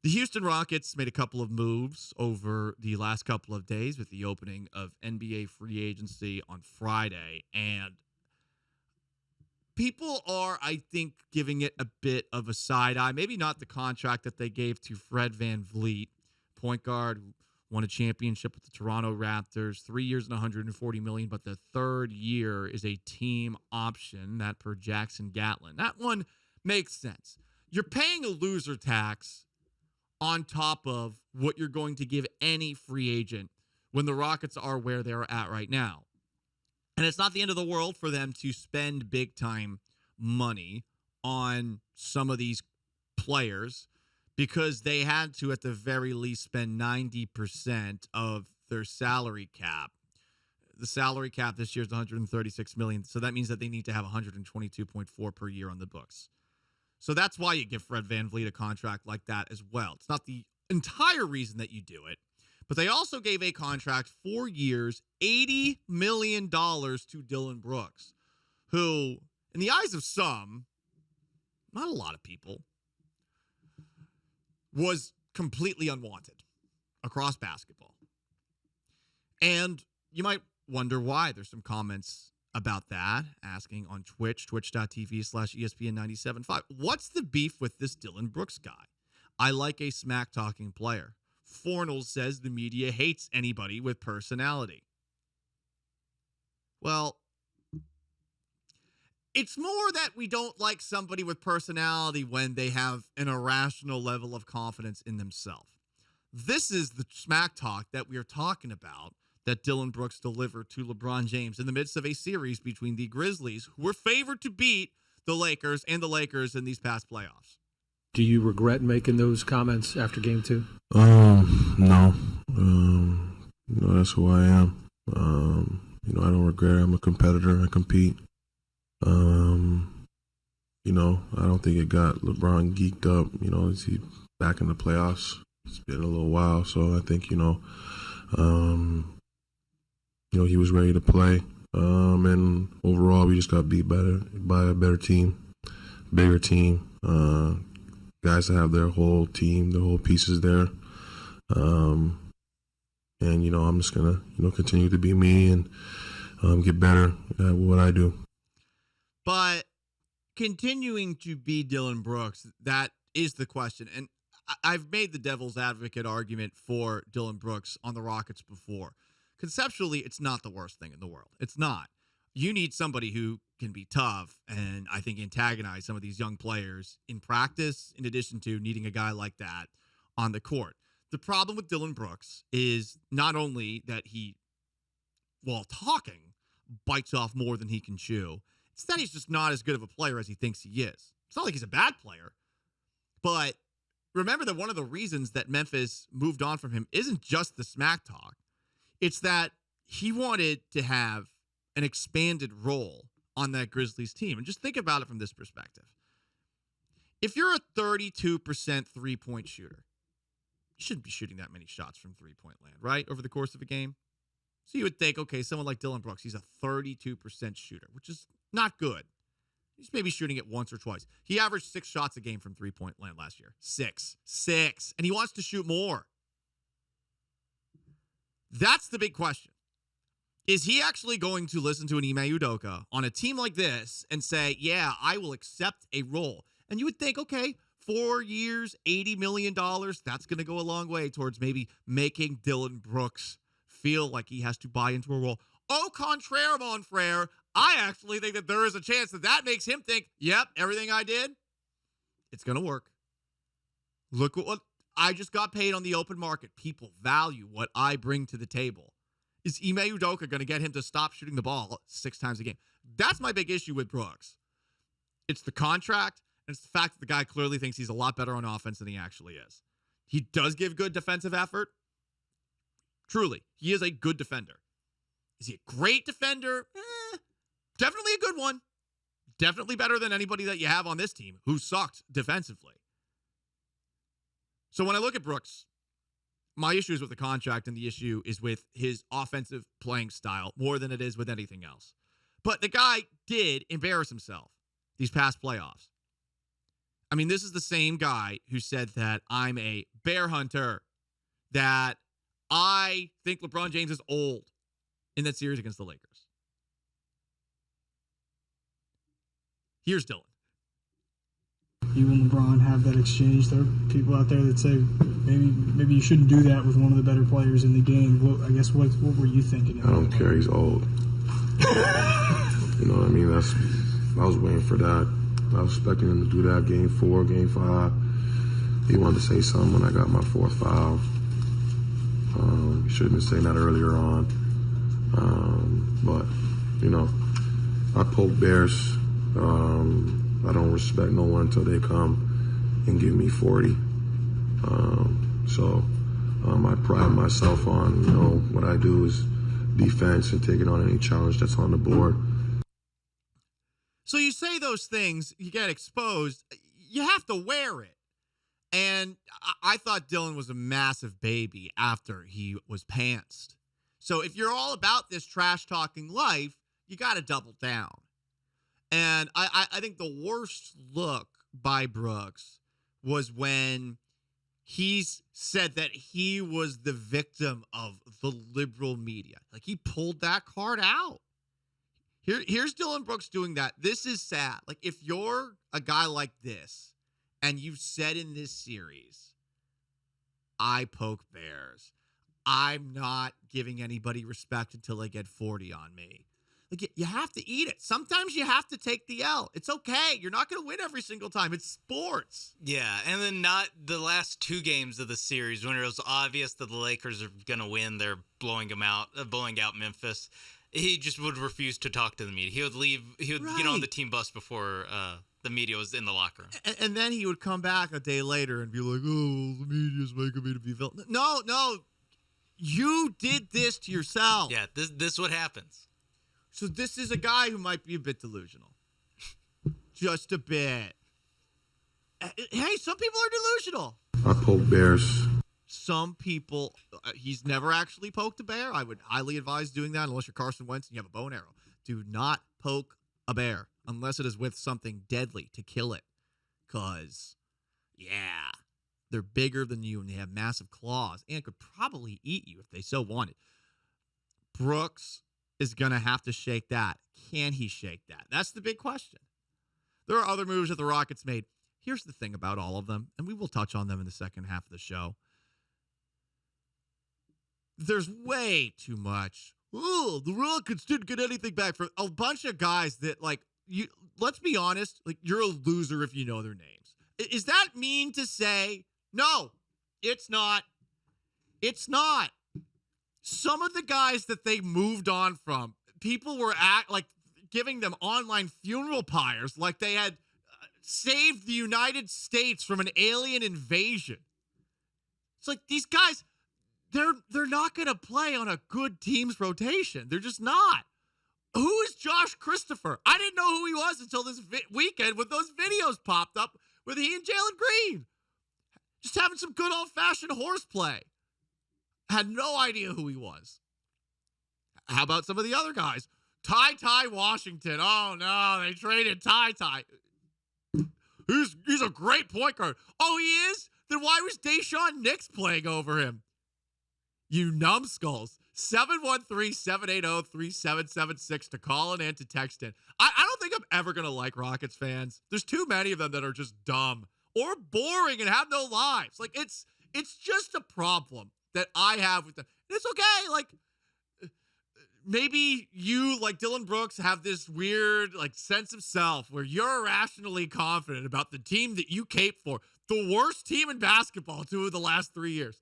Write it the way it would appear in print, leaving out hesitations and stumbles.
The Houston Rockets made a couple of moves over the last couple of days with the opening of NBA free agency on Friday. And people are, I think, giving it a bit of a side eye. Maybe not the contract that they gave to Fred VanVleet, point guard who won a championship with the Toronto Raptors, 3 years and $140 million, but the third year is a team option, that per Jackson Gatlin. That one makes sense. You're paying a loser tax on top of what you're going to give any free agent when the Rockets are where they're at right now. And it's not the end of the world for them to spend big time money on some of these players because they had to, at the very least, spend 90% of their salary cap. The salary cap this year is $136 million. So that means that they need to have $122.4 per year on the books. So that's why you give Fred VanVleet a contract like that as well. It's not the entire reason that you do it, but they also gave a contract, 4 years, $80 million to Dillon Brooks, who, in the eyes of some, not a lot of people, was completely unwanted across basketball. And you might wonder why. There's some comments about that, asking on Twitch, twitch.tv/ESPN975. What's the beef with this Dillon Brooks guy? I like a smack-talking player. Fornals says the media hates anybody with personality. Well, it's more that we don't like somebody with personality when they have an irrational level of confidence in themselves. This is the smack talk that we are talking about that Dillon Brooks delivered to LeBron James in the midst of a series between the Grizzlies, who were favored to beat the Lakers and the Lakers in these past playoffs. Do you regret making those comments after game 2? No. That's who I am. I don't regret it. I'm a competitor. I compete. I don't think it got LeBron geeked up. Is he back in the playoffs? It's been a little while, so I think, he was ready to play. And overall, we just got beat by a better team, bigger team. Guys that have their whole team, their whole pieces there. And, I'm just going to, continue to be me and get better at what I do. But continuing to be Dillon Brooks, that is the question. And I've made the devil's advocate argument for Dillon Brooks on the Rockets before. Conceptually, it's not the worst thing in the world. It's not. You need somebody who can be tough and I think antagonize some of these young players in practice, in addition to needing a guy like that on the court. The problem with Dillon Brooks is not only that he, while talking, bites off more than he can chew, it's that he's just not as good of a player as he thinks he is. It's not like he's a bad player, but remember that one of the reasons that Memphis moved on from him isn't just the smack talk. It's that he wanted to have an expanded role on that Grizzlies team. And just think about it from this perspective. If you're a 32% three-point shooter, you shouldn't be shooting that many shots from three-point land, right, over the course of a game. So you would think, okay, someone like Dillon Brooks, he's a 32% shooter, which is not good. He's maybe shooting it once or twice. He averaged 6 shots a game from three-point land last year. Six. And he wants to shoot more. That's the big question. Is he actually going to listen to an Ime Udoka on a team like this and say, yeah, I will accept a role? And you would think, okay, 4 years, $80 million, that's going to go a long way towards maybe making Dillon Brooks feel like he has to buy into a role. Au contraire, mon frere, I actually think that there is a chance that makes him think, yep, everything I did, it's going to work. Look what I just got paid on the open market. People value what I bring to the table. Is Ime Udoka going to get him to stop shooting the ball 6 times a game? That's my big issue with Brooks. It's the contract, and it's the fact that the guy clearly thinks he's a lot better on offense than he actually is. He does give good defensive effort. Truly, he is a good defender. Is he a great defender? Definitely a good one. Definitely better than anybody that you have on this team who sucked defensively. So when I look at Brooks, my issue is with the contract, and the issue is with his offensive playing style more than it is with anything else. But the guy did embarrass himself these past playoffs. I mean, this is the same guy who said that I'm a bear hunter, that I think LeBron James is old in that series against the Lakers. Here's Dillon. You and LeBron have that exchange. There are people out there that say maybe you shouldn't do that with one of the better players in the game. What were you thinking? I don't care. He's old. You know what I mean? I was waiting for that. I was expecting him to do that game 4, game 5. He wanted to say something when I got my 4th foul. He should have been saying that earlier on. But, you know, I poke bears. I don't respect no one until they come and give me 40. So I pride myself on, you know, what I do is defense and taking on any challenge that's on the board. So you say those things, you get exposed, you have to wear it. And I thought Dillon was a massive baby after he was pantsed. So if you're all about this trash-talking life, you got to double down. And I think the worst look by Brooks was when he's said that he was the victim of the liberal media. Like, he pulled that card out. Here's Dillon Brooks doing that. This is sad. Like, if you're a guy like this and you've said in this series, I poke bears, I'm not giving anybody respect until they get 40 on me. Like, you have to eat it. Sometimes you have to take the L. It's okay. You're not going to win every single time. It's sports. Yeah, and then not the last 2 games of the series when it was obvious that the Lakers are going to win. They're blowing out Memphis. He just would refuse to talk to the media. He would leave. He would get on the team bus before the media was in the locker room. And then he would come back a day later and be like, "Oh, the media's making me to be villain." No, you did this to yourself. Yeah, this is what happens. So this is a guy who might be a bit delusional. Just a bit. Hey, some people are delusional. I poke bears. Some people, he's never actually poked a bear. I would highly advise doing that unless you're Carson Wentz and you have a bow and arrow. Do not poke a bear unless it is with something deadly to kill it. Because, yeah, they're bigger than you and they have massive claws and could probably eat you if they so wanted. Brooks is going to have to shake that. Can he shake that? That's the big question. There are other moves that the Rockets made. Here's the thing about all of them, and we will touch on them in the second half of the show. There's way too much. Oh, the Rockets didn't get anything back from a bunch of guys that, like, you. Let's be honest, like, you're a loser if you know their names. Is that mean to say? No, it's not. It's not. Some of the guys that they moved on from, people were giving them online funeral pyres like they had saved the United States from an alien invasion. It's like these guys, they're not going to play on a good team's rotation. They're just not. Who is Josh Christopher? I didn't know who he was until this weekend when those videos popped up with he and Jalen Green. Just having some good old-fashioned horseplay. Had no idea who he was. How about some of the other guys? Ty Washington. Oh, no, they traded Ty. He's a great point guard. Oh, he is? Then why was Deshaun Nix playing over him? You numbskulls. 713-780-3776 to call in and to text in. I don't think I'm ever going to like Rockets fans. There's too many of them that are just dumb or boring and have no lives. Like, it's just a problem that I have with them. And it's okay. Like, maybe you, like Dillon Brooks, have this weird, like, sense of self where you're irrationally confident about the team that you cape for. The worst team in basketball 2 of the last 3 years.